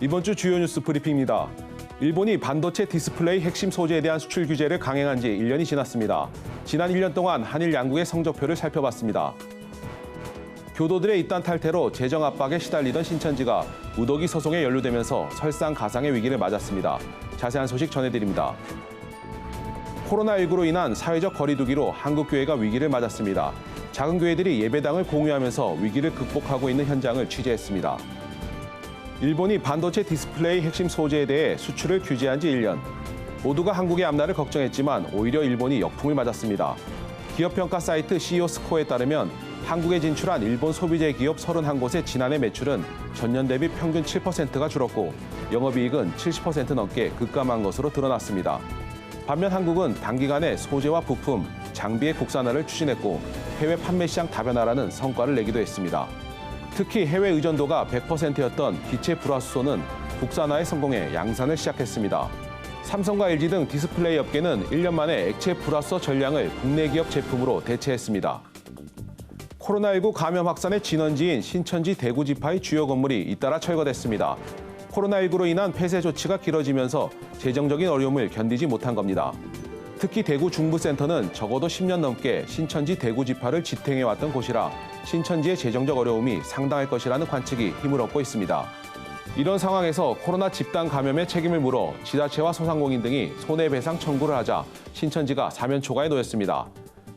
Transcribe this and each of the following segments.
이번 주 주요 뉴스 브리핑입니다. 일본이 반도체 디스플레이 핵심 소재에 대한 수출 규제를 강행한 지 1년이 지났습니다. 지난 1년 동안 한일 양국의 성적표를 살펴봤습니다. 교도들의 이딴 탈퇴로 재정 압박에 시달리던 신천지가 무더기 소송에 연루되면서 설상가상의 위기를 맞았습니다. 자세한 소식 전해드립니다. 코로나19로 인한 사회적 거리두기로 한국 교회가 위기를 맞았습니다. 작은 교회들이 예배당을 공유하면서 위기를 극복하고 있는 현장을 취재했습니다. 일본이 반도체 디스플레이 핵심 소재에 대해 수출을 규제한 지 1년. 모두가 한국의 앞날을 걱정했지만 오히려 일본이 역풍을 맞았습니다. 기업평가 사이트 CEO스코어에 따르면 한국에 진출한 일본 소비재 기업 31곳의 지난해 매출은 전년 대비 평균 7%가 줄었고 영업이익은 70% 넘게 급감한 것으로 드러났습니다. 반면 한국은 단기간에 소재와 부품, 장비의 국산화를 추진했고 해외 판매 시장 다변화라는 성과를 내기도 했습니다. 특히 해외 의존도가 100%였던 기체 불화수소는 국산화에 성공해 양산을 시작했습니다. 삼성과 LG 등 디스플레이 업계는 1년 만에 액체 불화수소 전량을 국내 기업 제품으로 대체했습니다. 코로나19 감염 확산의 진원지인 신천지 대구지파의 주요 건물이 잇따라 철거됐습니다. 코로나19로 인한 폐쇄 조치가 길어지면서 재정적인 어려움을 견디지 못한 겁니다. 특히 대구 중부센터는 적어도 10년 넘게 신천지 대구지파를 지탱해왔던 곳이라 신천지의 재정적 어려움이 상당할 것이라는 관측이 힘을 얻고 있습니다. 이런 상황에서 코로나 집단 감염의 책임을 물어 지자체와 소상공인 등이 손해배상 청구를 하자 신천지가 사면 초가에 놓였습니다.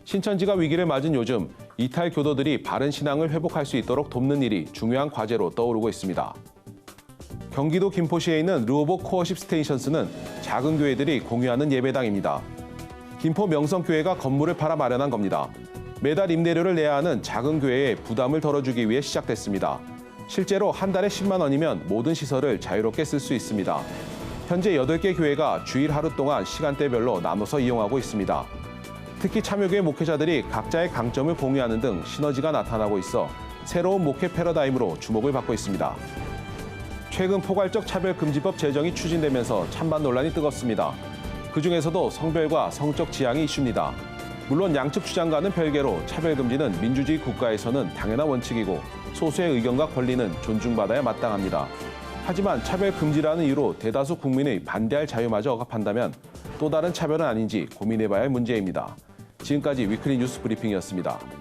신천지가 위기를 맞은 요즘 이탈 교도들이 바른 신앙을 회복할 수 있도록 돕는 일이 중요한 과제로 떠오르고 있습니다. 경기도 김포시에 있는 르호복 코어십 스테이션스는 작은 교회들이 공유하는 예배당입니다. 김포 명성교회가 건물을 팔아 마련한 겁니다. 매달 임대료를 내야 하는 작은 교회에 부담을 덜어주기 위해 시작됐습니다. 실제로 한 달에 10만 원이면 모든 시설을 자유롭게 쓸 수 있습니다. 현재 8개 교회가 주일 하루 동안 시간대별로 나눠서 이용하고 있습니다. 특히 참여교회 목회자들이 각자의 강점을 공유하는 등 시너지가 나타나고 있어 새로운 목회 패러다임으로 주목을 받고 있습니다. 최근 포괄적 차별금지법 제정이 추진되면서 찬반 논란이 뜨겁습니다. 그중에서도 성별과 성적 지향이 이슈입니다. 물론 양측 주장과는 별개로 차별금지는 민주주의 국가에서는 당연한 원칙이고 소수의 의견과 권리는 존중받아야 마땅합니다. 하지만 차별금지라는 이유로 대다수 국민의 반대할 자유마저 억압한다면 또 다른 차별은 아닌지 고민해봐야 할 문제입니다. 지금까지 위클리 뉴스 브리핑이었습니다.